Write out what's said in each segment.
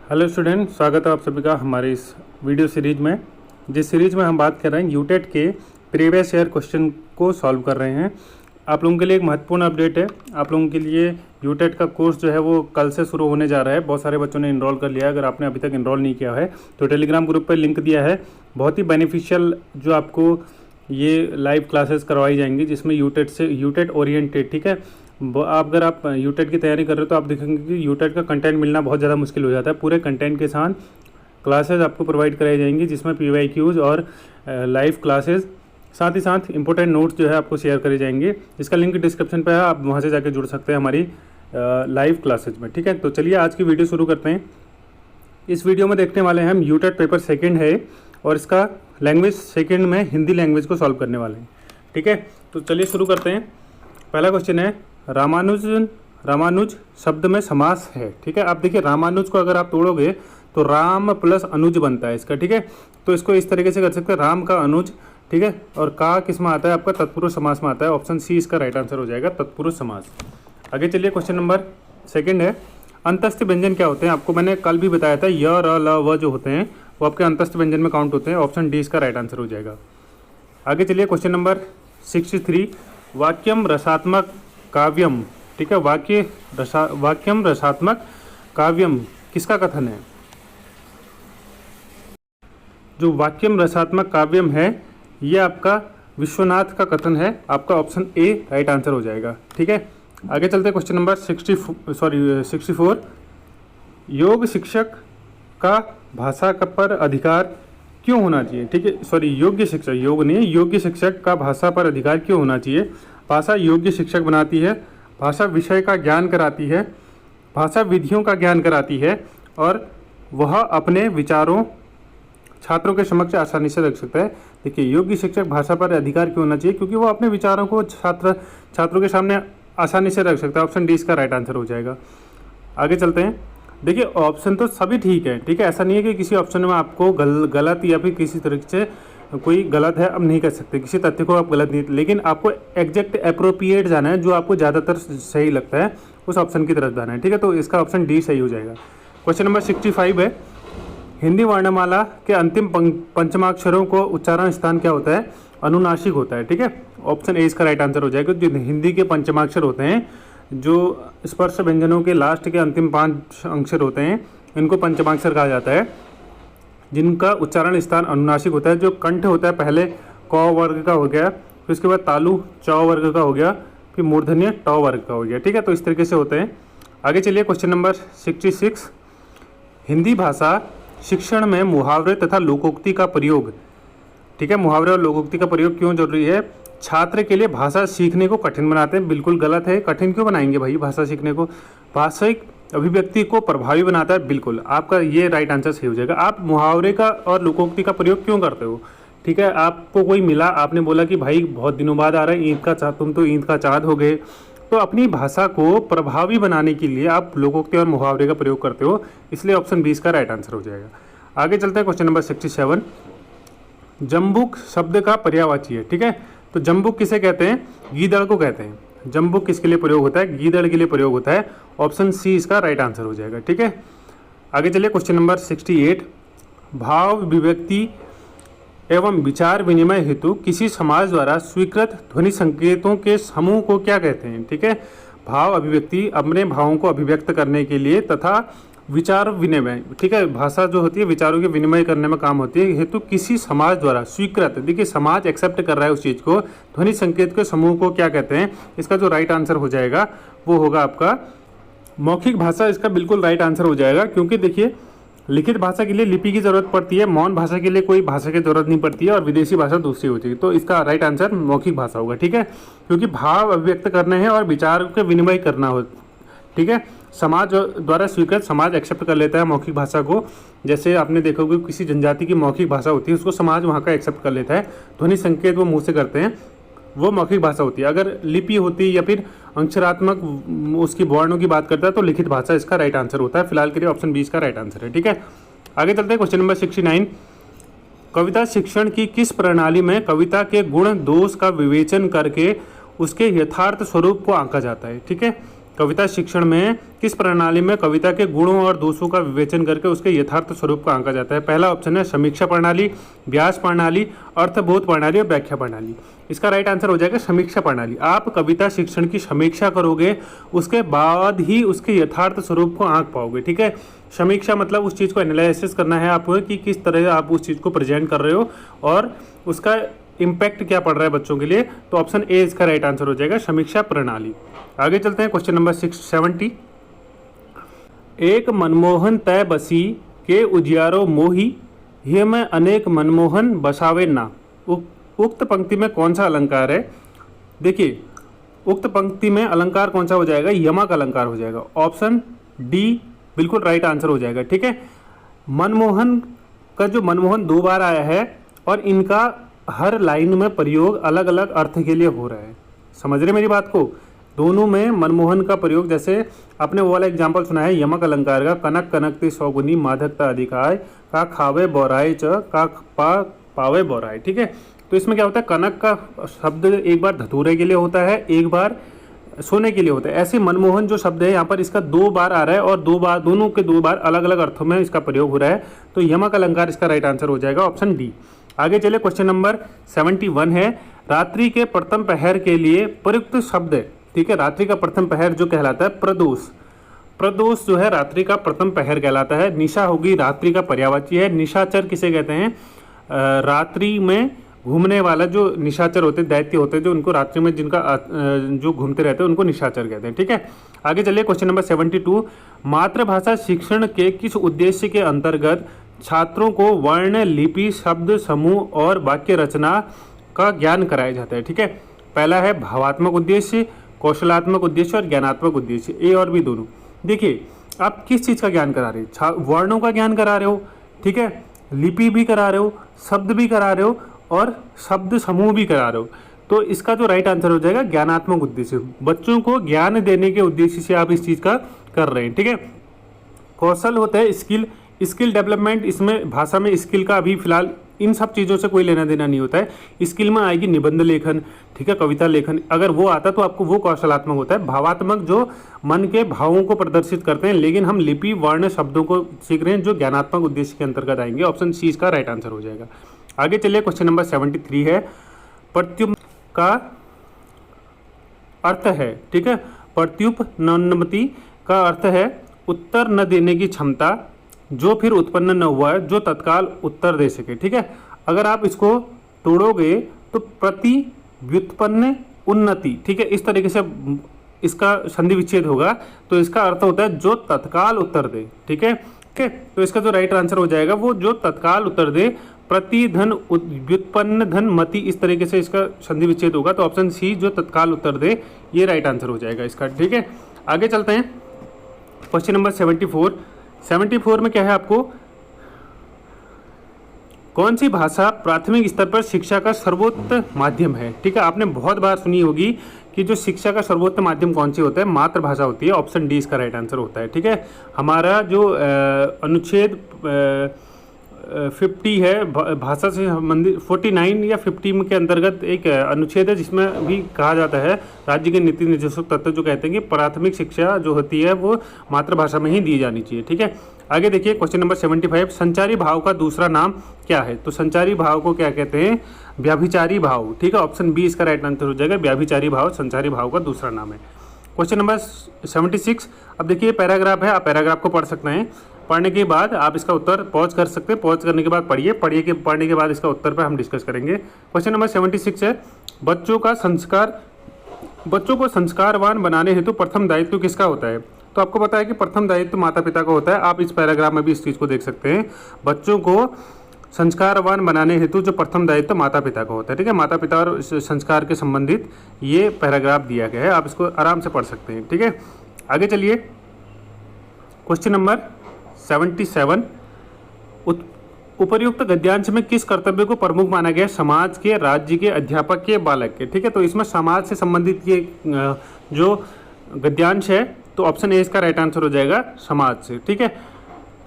Hello student, स्वागत है आप सभी का हमारे इस वीडियो सीरीज में। जिस सीरीज में हम बात कर रहे हैं यूटेट के प्रीवियस ईयर क्वेश्चन को सॉल्व कर रहे हैं। आप लोगों के लिए एक महत्वपूर्ण अपडेट है। आप लोगों के लिए यूटेट का कोर्स जो है वो कल से शुरू होने जा रहा है। बहुत सारे बच्चों ने इनरोल कर लिया है। अगर आपने अभी तक इनरोल नहीं किया है तो टेलीग्राम ग्रुप पर लिंक दिया है। बहुत ही बेनिफिशियल जो आपको ये लाइव क्लासेस करवाई जाएंगी, जिसमें यूटेट ओरिएंटेड, ठीक है। अगर आप यूटेट की तैयारी कर रहे हो तो आप देखेंगे कि यूटेट का कंटेंट मिलना बहुत ज़्यादा मुश्किल हो जाता है। पूरे कंटेंट के साथ क्लासेस आपको प्रोवाइड कराई जाएंगी, जिसमें PYQs और लाइव क्लासेस, साथ ही साथ इंपॉर्टेंट नोट्स जो है आपको शेयर करे जाएंगे। इसका लिंक डिस्क्रिप्शन पे है, आप वहाँ से जाकर जुड़ सकते हैं हमारी लाइव क्लासेज में, ठीक है। तो चलिए आज की वीडियो शुरू करते हैं। इस वीडियो में देखने वाले हैं हम यूटेट पेपर सेकेंड है और इसका लैंग्वेज सेकेंड में हिंदी लैंग्वेज को सॉल्व करने वाले हैं, ठीक है। तो चलिए शुरू करते हैं। पहला क्वेश्चन है रामानुज शब्द में समास है, ठीक है। आप देखिए रामानुज को अगर आप तोड़ोगे तो राम प्लस अनुज बनता है इसका, ठीक है। तो इसको इस तरीके से कर सकते हैं, राम का अनुज, ठीक है। और का किस में आता है आपका? तत्पुरुष समास में आता है। ऑप्शन सी इसका राइट आंसर हो जाएगा, तत्पुरुष समास। आगे चलिए, क्वेश्चन नंबर सेकंड है अंतस्थ व्यंजन क्या होते हैं। आपको मैंने कल भी बताया था, य र ल व जो होते हैं वो आपके अंतस्थ व्यंजन में काउंट होते हैं। ऑप्शन डी इसका राइट आंसर हो जाएगा। आगे चलिए, क्वेश्चन नंबर 63 वाक्यम रसात्मक काव्यम, ठीक है। वाक्यम रसात्मक काव्यम किसका कथन है? जो वाक्यम रसात्मक काव्यम है ये आपका विश्वनाथ का कथन है। आपका ऑप्शन ए राइट आंसर हो जाएगा, ठीक है। आगे चलते हैं, क्वेश्चन नंबर 64 योग शिक्षक का भाषा पर अधिकार क्यों होना चाहिए, ठीक है। सॉरी, योग्य शिक्षक, योग नहीं, योग्य शिक्षक का भाषा पर अधिकार क्यों होना चाहिए? भाषा योग्य शिक्षक बनाती है, भाषा विषय का ज्ञान कराती है, भाषा विधियों का ज्ञान कराती है और वह अपने विचारों छात्रों के समक्ष आसानी से रख सकता है। देखिए, योग्य शिक्षक भाषा पर अधिकार क्यों होना चाहिए? क्योंकि वो अपने विचारों को छात्रों के सामने आसानी से रख सकता है। ऑप्शन डी इसका राइट आंसर हो जाएगा। आगे चलते हैं। देखिए, ऑप्शन तो सभी ठीक है, ठीक है। ऐसा नहीं है कि किसी ऑप्शन में आपको गलत या फिर किसी तरीके से कोई गलत है, अब नहीं कर सकते, किसी तथ्य को आप गलत नहीं, लेकिन आपको एग्जैक्ट अप्रोप्रिएट जाना है, जो आपको ज़्यादातर सही लगता है उस ऑप्शन की तरफ जाना है, ठीक है। तो इसका ऑप्शन डी सही हो जाएगा। क्वेश्चन नंबर 65 है हिंदी वर्णमाला के अंतिम पंचमाक्षरों को उच्चारण स्थान क्या होता है? अनुनासिक होता है, ठीक है। ऑप्शन ए इसका राइट आंसर हो जाएगा। जो हिंदी के पंचमाक्षर होते हैं, जो स्पर्श व्यंजनों के लास्ट के अंतिम 5 अक्षर होते हैं, इनको पंचमाक्षर कहा जाता है, जिनका उच्चारण स्थान अनुनासिक होता है। जो कंठ होता है पहले क वर्ग का हो गया, फिर उसके बाद तालु च वर्ग का हो गया, फिर मूर्धन्य ट वर्ग का हो गया, ठीक है। तो इस तरीके से होते हैं। आगे चलिए, क्वेश्चन नंबर 66 हिंदी भाषा शिक्षण में मुहावरे तथा लोकोक्ति का प्रयोग, ठीक है। मुहावरे और लोकोक्ति का प्रयोग क्यों जरूरी है? छात्र के लिए भाषा सीखने को कठिन बनाते हैं। बिल्कुल गलत है, कठिन क्यों बनाएंगे भाई भाषा सीखने को? भाषाई अभिव्यक्ति को प्रभावी बनाता है। बिल्कुल, आपका ये राइट आंसर सही हो जाएगा। आप मुहावरे का और लोकोक्ति का प्रयोग क्यों करते हो? ठीक है, आपको कोई मिला, आपने बोला कि भाई बहुत दिनों बाद आ रहा है ईद का चाँद, तुम तो ईद का चाँद हो गए। तो अपनी भाषा को प्रभावी बनाने के लिए आप लोकोक्ति और मुहावरे का प्रयोग करते हो, इसलिए ऑप्शन 20 का राइट आंसर हो जाएगा। आगे चलते हैं, क्वेश्चन नंबर 67 जम्बुक शब्द का पर्यायवाची है, ठीक है। तो जम्बुक किसे कहते हैं? गीदड़ को कहते हैं। जम्बुक किसके लिए प्रयोग होता है? गीदड़ के लिए प्रयोग होता है। ऑप्शन सी इसका राइट आंसर हो जाएगा, ठीक है। आगे चलिए, क्वेश्चन नंबर 68 भाव विव्यक्ति एवं विचार विनिमय हेतु किसी समाज द्वारा स्वीकृत ध्वनि संकेतों के समूह को क्या कहते हैं? ठीक है, भाव अभिव्यक्ति अपने भावों को अभिव्यक्त करने के लिए तथा विचार विनिमय, ठीक है, भाषा जो होती है विचारों के विनिमय करने में काम होती है, हेतु किसी समाज द्वारा स्वीकृत, देखिए समाज एक्सेप्ट कर रहा है उस चीज़ को, ध्वनि संकेत के समूह को क्या कहते हैं? इसका जो राइट आंसर हो जाएगा वो होगा आपका मौखिक भाषा। इसका बिल्कुल राइट आंसर हो जाएगा, क्योंकि देखिए लिखित भाषा के लिए लिपि की जरूरत पड़ती है, मौन भाषा के लिए कोई भाषा की जरूरत नहीं पड़ती है, और विदेशी भाषा दूसरी होती है। तो इसका राइट आंसर मौखिक भाषा होगा, ठीक है, क्योंकि भाव अभिव्यक्त करने हैं और विचार के विनिमय करना हो, ठीक है। समाज द्वारा स्वीकृत, समाज एक्सेप्ट कर लेता है मौखिक भाषा को। जैसे आपने देखा होगा किसी जनजाति की मौखिक भाषा होती है, उसको समाज वहाँ का एक्सेप्ट कर लेता है। ध्वनि संकेत वो मुँह से करते हैं, वो मौखिक भाषा होती है। अगर लिपि होती या फिर अक्षरात्मक उसकी वर्णों की बात करता है तो लिखित भाषा इसका राइट आंसर होता है। फिलहाल के लिए ऑप्शन 20 का राइट आंसर है, ठीक है। आगे चलते हैं, क्वेश्चन नंबर 69 कविता शिक्षण की किस प्रणाली में कविता के गुण दोष का विवेचन करके उसके यथार्थ स्वरूप को आंका जाता है? ठीक है, कविता शिक्षण में किस प्रणाली में कविता के गुणों और दोषों का विवेचन करके उसके यथार्थ स्वरूप को आंका जाता है? पहला ऑप्शन है समीक्षा प्रणाली, व्यास प्रणाली, अर्थबोध प्रणाली और व्याख्या प्रणाली। इसका राइट आंसर हो जाएगा समीक्षा प्रणाली। आप कविता शिक्षण की समीक्षा करोगे, उसके बाद ही उसके यथार्थ स्वरूप को आंक पाओगे। ठीक है, समीक्षा मतलब उस चीज़ को एनालिसिस करना है आपको कि किस तरह आप उस चीज़ को प्रेजेंट कर रहे हो और उसका इम्पैक्ट क्या पड़ रहा है बच्चों के लिए। तो ऑप्शन ए इसका राइट आंसर हो जाएगा समीक्षा प्रणाली। आगे चलते हैं क्वेश्चन नंबर 670। एक मनमोहन तय बसी के उजियारो मोही, ये में अनेक मनमोहन बसावे ना। उक्त पंक्ति में कौन सा अलंकार है? देखिए, उक्त पंक्ति में अलंकार कौन सा हो जाएगा? यमक अलंकार हो जाएगा। ऑप्शन डी बिल्कुल राइट आंसर हो जाएगा। ठीक है, मनमोहन का जो मनमोहन 2 बार आया है और इनका हर लाइन में प्रयोग अलग अलग अर्थ के लिए हो रहा है। समझ रहे मेरी बात को? दोनों में मनमोहन का प्रयोग, जैसे आपने वो वाला एग्जाम्पल सुना है यमक अलंकार का, कनक कनकती सौगुनी माधकता अधिकाय का खावे बोराय च का पावे बोराय। ठीक है, तो इसमें क्या होता है, कनक का शब्द एक बार धतूरे के लिए होता है, एक बार सोने के लिए होता है। ऐसे मनमोहन जो शब्द है यहाँ पर इसका 2 बार आ रहा है और दोनों के 2 बार अलग अलग अर्थों में इसका प्रयोग हो रहा है। तो यमक अलंकार इसका राइट आंसर हो जाएगा ऑप्शन डी। आगे चले, क्वेश्चन नंबर 71 है रात्रि के प्रथम पहर के लिए प्रयुक्त शब्द है। ठीक है, रात्रि का प्रथम पहर जो कहलाता है प्रदोष। प्रदोष जो है रात्रि का प्रथम पहर कहलाता है। निशा होगी रात्रि का पर्यायवाची है। निशाचर किसे कहते हैं? रात्रि में घूमने वाला जो निशाचर होते हैं, दैत्य होते हैं, जो उनको रात्रि में जिनका जो घूमते रहते हैं उनको निशाचर कहते हैं। ठीक है, आगे चलिए क्वेश्चन नंबर 72। मातृभाषा शिक्षण के किस उद्देश्य के अंतर्गत छात्रों को वर्ण, लिपि, शब्द समूह और वाक्य रचना का ज्ञान कराया जाता है? ठीक है, पहला है भावात्मक उद्देश्य, कौशलात्मक उद्देश्य और ज्ञानात्मक उद्देश्य, ए और बी दोनों। देखिए, आप किस चीज़ का ज्ञान करा रहे हो? वर्णों का ज्ञान करा रहे हो, ठीक है, लिपि भी करा रहे हो, शब्द भी करा रहे हो और शब्द समूह भी करा रहे हो। तो इसका जो राइट आंसर हो जाएगा ज्ञानात्मक उद्देश्य। बच्चों को ज्ञान देने के उद्देश्य से आप इस चीज़ का कर रहे हैं। ठीक है, कौशल होता है स्किल डेवलपमेंट। इसमें भाषा में स्किल का अभी फिलहाल इन सब चीज़ों से कोई लेना देना नहीं होता है। स्किल में आएगी निबंध लेखन, ठीक है, कविता लेखन, अगर वो आता तो आपको वो कौशलात्मक होता है। भावात्मक जो मन के भावों को प्रदर्शित करते हैं, लेकिन हम लिपि वर्ण शब्दों को सीख रहे हैं जो ज्ञानात्मक उद्देश्य के अंतर्गत आएंगे। ऑप्शन सी इसका राइट आंसर हो जाएगा। आगे चलिए, क्वेश्चन नंबर 73 है प्रत्युप का अर्थ है। ठीक है, प्रत्युपनमति का अर्थ है उत्तर न देने की क्षमता जो फिर उत्पन्न न हुआ है, जो तत्काल उत्तर दे सके। ठीक है, अगर आप इसको तोड़ोगे तो प्रति व्युत्पन्न उन्नति, ठीक है, इस तरीके से इसका संधि विच्छेद होगा। तो इसका अर्थ होता है जो तत्काल उत्तर दे। ठीक है, तो इसका जो राइट आंसर हो जाएगा वो जो तत्काल उत्तर दे, प्रति धन व्युत्पन्न धन मति, इस तरीके से इसका संधि विच्छेद होगा। तो ऑप्शन सी जो तत्काल उत्तर दे, ये राइट आंसर हो जाएगा इसका। ठीक है, आगे चलते हैं क्वेश्चन नंबर 74 में क्या है आपको, कौन सी भाषा प्राथमिक स्तर पर शिक्षा का सर्वोत्तम माध्यम है? ठीक है, आपने बहुत बार सुनी होगी कि जो शिक्षा का सर्वोत्तम माध्यम कौन सी होता है? मातृभाषा होती है। ऑप्शन डी इसका राइट आंसर होता है। ठीक है, हमारा जो अनुच्छेद 50 है भाषा से संबंधित, 49 या 50 के अंतर्गत एक अनुच्छेद है जिसमें भी कहा जाता है, राज्य के नीति निर्देशक तत्व जो कहते हैं कि प्राथमिक शिक्षा जो होती है वो मातृभाषा में ही दी जानी चाहिए। ठीक है, आगे देखिए क्वेश्चन नंबर 75, संचारी भाव का दूसरा नाम क्या है? तो संचारी भाव को क्या कहते हैं? व्याभिचारी भाव। ठीक है, ऑप्शन बी इसका राइट आंसर हो जाएगा। व्याभिचारी भाव संचारी भाव का दूसरा नाम है। क्वेश्चन नंबर 76, अब देखिए पैराग्राफ है, आप पैराग्राफ को पढ़ सकते हैं। पढ़ने के बाद आप इसका उत्तर पॉज कर सकते हैं। पॉज करने के बाद पढ़ने के बाद इसका उत्तर पर हम डिस्कस करेंगे। क्वेश्चन नंबर 76 है बच्चों को संस्कारवान बनाने हेतु प्रथम दायित्व किसका होता है? तो आपको पता है कि प्रथम दायित्व माता पिता का होता है। आप इस पैराग्राफ में भी इस चीज़ को देख सकते हैं। बच्चों को संस्कारवान बनाने हेतु जो प्रथम दायित्व माता पिता का होता है। ठीक है, माता पिता और संस्कार के संबंधित ये पैराग्राफ दिया गया है, आप इसको आराम से पढ़ सकते हैं। ठीक है, आगे चलिए क्वेश्चन नंबर 77, उपर्युक्त गद्यांश में किस कर्तव्य को प्रमुख माना गया? समाज के, राज्य के, अध्यापक के, बालक के। ठीक है, तो इसमें समाज से संबंधित ये जो गद्यांश है तो ऑप्शन ए इसका राइट आंसर हो जाएगा, समाज से। ठीक है,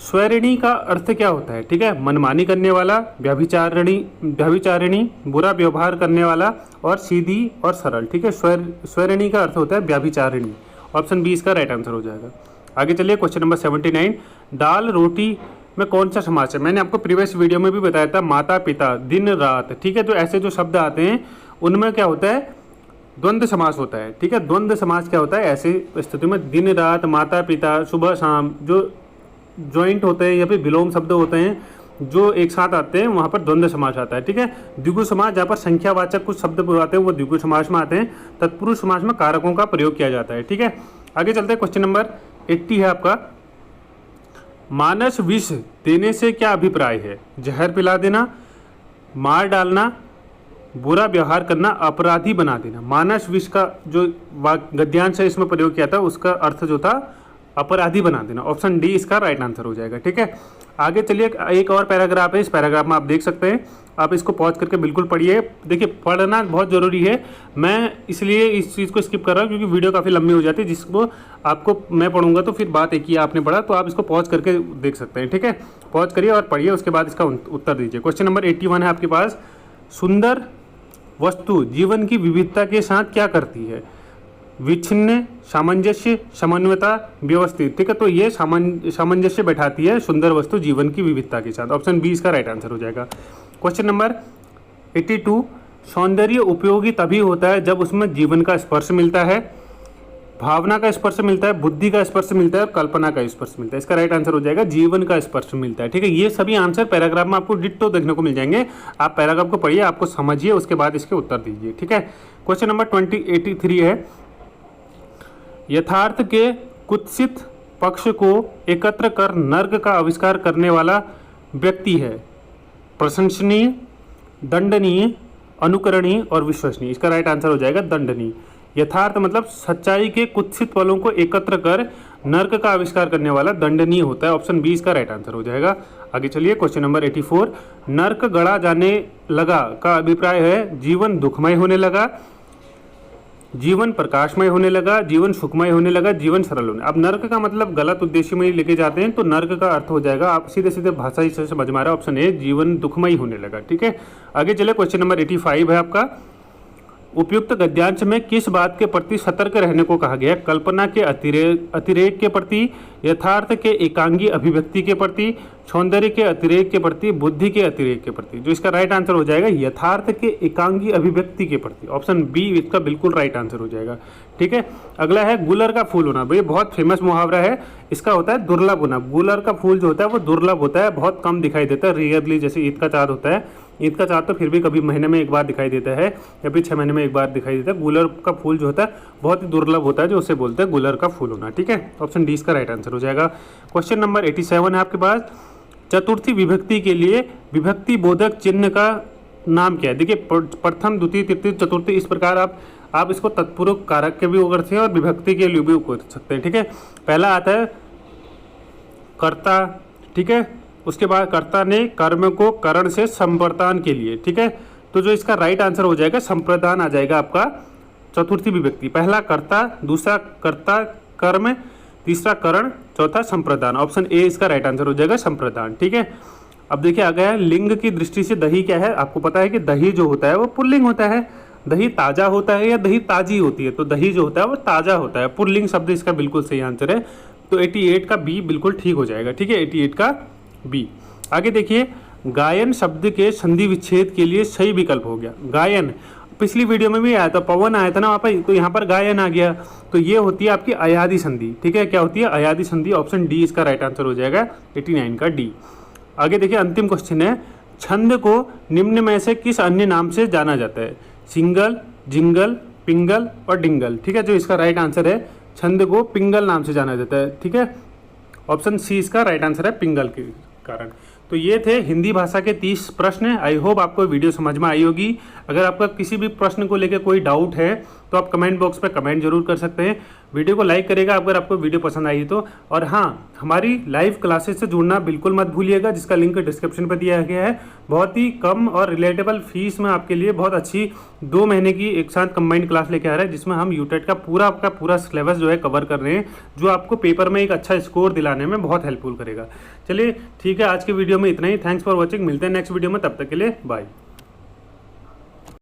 स्वैरिणी का अर्थ क्या होता है? ठीक है, मनमानी करने वाला, व्याभिचारिणी, बुरा व्यवहार करने वाला और सीधी और सरल। ठीक है, स्वैरिणी का अर्थ होता है व्याभिचारिणी ऑप्शन बी इसका राइट आंसर हो जाएगा। आगे चलिए क्वेश्चन नंबर 79, दाल रोटी में कौन सा समास है? मैंने आपको प्रीवियस वीडियो में भी बताया था, माता पिता, दिन रात, ठीक है। तो ऐसे जो शब्द आते हैं उनमें क्या होता है, द्वंद्व समास होता है, ठीक है। द्वंद्व समास क्या होता है, ऐसी स्थिति में दिन रात, माता पिता, सुबह शाम, जो ज्वाइंट होते हैं या फिर विलोम शब्द होते हैं जो एक साथ आते हैं, वहाँ पर द्वंद्व समास आता है, ठीक है। द्विगु समास, जहाँ पर संख्यावाचक कुछ शब्द आते हैं वो द्विगु समास में आते हैं। तत्पुरुष समास में कारकों का प्रयोग किया जाता है, ठीक है। आगे चलते हैं, क्वेश्चन नंबर 80 है आपका, मानस विष देने से क्या अभिप्राय है? जहर पिला देना, मार डालना, बुरा व्यवहार करना, अपराधी बना देना। मानस विष का जो गद्यांश है इसमें प्रयोग किया था, उसका अर्थ जो था अपराधी बना देना। ऑप्शन डी इसका राइट आंसर हो जाएगा, ठीक है। आगे चलिए, एक और पैराग्राफ है, इस पैराग्राफ में आप देख सकते हैं, आप इसको पॉज करके बिल्कुल पढ़िए। देखिए पढ़ना बहुत ज़रूरी है, मैं इसलिए इस चीज़ को स्किप कर रहा हूँ क्योंकि वीडियो काफ़ी लंबी हो जाती है, जिसको आपको मैं पढ़ूंगा तो फिर बात एक ही आपने पढ़ा, तो आप इसको पॉज करके देख सकते हैं, ठीक है। पॉज करिए और पढ़िए, उसके बाद इसका उत्तर दीजिए। क्वेश्चन नंबर 81 है आपके पास, सुंदर वस्तु जीवन की विविधता के साथ क्या करती है? विच्छिन्न, सामंजस्य, समन्वयता, व्यवस्थित, ठीक है। तो ये सामंजस्य बैठाती है सुंदर वस्तु जीवन की विविधता के साथ। ऑप्शन बी इसका राइट आंसर हो जाएगा। क्वेश्चन नंबर 82, सौंदर्य उपयोगी तभी होता है जब उसमें जीवन का स्पर्श मिलता है, भावना का स्पर्श मिलता है, बुद्धि का स्पर्श मिलता है और कल्पना का स्पर्श मिलता है। इसका राइट आंसर हो जाएगा जीवन का स्पर्श मिलता है, ठीक है। ये सभी आंसर पैराग्राफ में आपको डिट्टो देखने को मिल जाएंगे। आप पैराग्राफ को पढ़िए, आपको समझिए, उसके बाद इसके उत्तर दीजिए, ठीक है। क्वेश्चन नंबर 83 है, यथार्थ के कुत्सित पक्ष को एकत्र कर नर्क का आविष्कार करने वाला व्यक्ति है? प्रशंसनीय, दंडनीय, अनुकरणीय और विश्वसनीय। इसका राइट आंसर हो जाएगा दंडनीय। यथार्थ मतलब सच्चाई के कुत्सित पलों को एकत्र कर नर्क का आविष्कार करने वाला दंडनीय होता है। ऑप्शन बी इसका राइट आंसर हो जाएगा। आगे चलिए, क्वेश्चन नंबर 84, नर्क गढ़ा जाने लगा का अभिप्राय है जीवन दुखमय होने लगा, जीवन प्रकाशमय होने लगा, जीवन सुखमय होने लगा, जीवन सरल होने। अब नर्क का मतलब गलत उद्देश्य में लेके जाते हैं, तो नर्क का अर्थ हो जाएगा, आप सीधे सीधे भाषा ही से समझ में आ रहा है, ऑप्शन ए जीवन दुखमय होने लगा, ठीक है। आगे चले, क्वेश्चन नंबर 85 है आपका, उपयुक्त गद्यांश में किस बात के प्रति सतर्क रहने को कहा गया? कल्पना के अतिरेक के प्रति, यथार्थ के एकांगी अभिव्यक्ति के प्रति, सौंदर्य के अतिरेक के प्रति, बुद्धि के अतिरेक के प्रति। जो इसका राइट आंसर हो जाएगा यथार्थ के एकांगी अभिव्यक्ति के प्रति। ऑप्शन बी इसका बिल्कुल राइट आंसर हो जाएगा, ठीक है। अगला है गुलर का फूल होना। भाई बहुत फेमस मुहावरा है, इसका होता है दुर्लभ होना। गुलर का फूल जो होता है वो दुर्लभ होता है, बहुत कम दिखाई देता है, रेयरली। जैसे ईद का चाँद होता है, ईद का चाँद तो फिर भी कभी महीने में एक बार दिखाई देता है या फिर 6 महीने में एक बार दिखाई देता है। गुलर का फूल जो होता है बहुत ही दुर्लभ होता है, जो उसे बोलते हैं गुलर का फूल होना, ठीक है। ऑप्शन डी इसका राइट आंसर हो जाएगा। क्वेश्चन नंबर 87 है आपके पास, चतुर्थी विभक्ति के लिए विभक्ति बोधक चिन्ह का नाम क्या है? देखिए प्रथम, द्वितीय, तृतीय, चतुर्थी, इस प्रकार आप इसको तत्पूर्व कारक के भी उपयोग करते हैं और विभक्ति के लिए भी उपयोग कर सकते हैं, ठीक है। पहला आता है कर्ता, ठीक है। उसके बाद कर्ता ने कर्म को करण से संप्रदान के लिए, ठीक है। तो जो इसका राइट आंसर हो जाएगा संप्रदान आ जाएगा आपका चतुर्थी विभक्ति। पहला कर्ता, दूसरा कर्ता कर्म, तीसरा करण, चौथा संप्रदान। ऑप्शन ए इसका राइट आंसर हो जाएगा संप्रदान, ठीक है। अब देखिए आ गया लिंग की दृष्टि से दही क्या है? आपको पता है कि दही जो होता है वो पुल्लिंग होता है। दही ताजा होता है या दही ताजी होती है? तो दही जो होता है वो ताजा होता है, पुल्लिंग शब्द इसका बिल्कुल सही आंसर है। तो 88 का बी बिल्कुल ठीक हो जाएगा, ठीक है, 88 का बी। आगे देखिए, गायन शब्द के संधि विच्छेद के लिए सही विकल्प हो गया गायन। पिछली वीडियो में भी आया था, पवन आया था ना वहाँ पर, तो यहाँ पर गायन आ गया। तो ये होती है आपकी अयादी संधि, ठीक है। क्या होती है? अयादी संधि। ऑप्शन डी इसका राइट आंसर हो जाएगा, 89 का डी। आगे देखिए, अंतिम क्वेश्चन है, छंद को निम्न में से किस अन्य नाम से जाना जाता है? सिंगल, जिंगल, पिंगल और डिंगल, ठीक है। जो इसका राइट आंसर है, छंद को पिंगल नाम से जाना जाता है, ठीक है। ऑप्शन सी इसका राइट आंसर है, पिंगल के कारण। तो ये थे हिंदी भाषा के 30 प्रश्न। आई होप आपको वीडियो समझ में आई होगी। अगर आपका किसी भी प्रश्न को लेकर कोई डाउट है तो आप कमेंट बॉक्स पे कमेंट जरूर कर सकते हैं। वीडियो को लाइक करेगा अगर आपको वीडियो पसंद आई तो। और हाँ, हमारी लाइव क्लासेस से जुड़ना बिल्कुल मत भूलिएगा, जिसका लिंक डिस्क्रिप्शन पर दिया गया है। बहुत ही कम और रिलेटेबल फीस में आपके लिए बहुत अच्छी 2 महीने की एक साथ कंबाइंड क्लास लेके आ रहा है, जिसमें हम यूटेट का पूरा सिलेबस जो है कवर कर रहे हैं, जो आपको पेपर में एक अच्छा स्कोर दिलाने में बहुत हेल्पफुल करेगा। चलिए ठीक है, आज के वीडियो में इतना ही। Thanks for watching. मिलते हैं नेक्स्ट वीडियो में, तब तक के लिए बाय।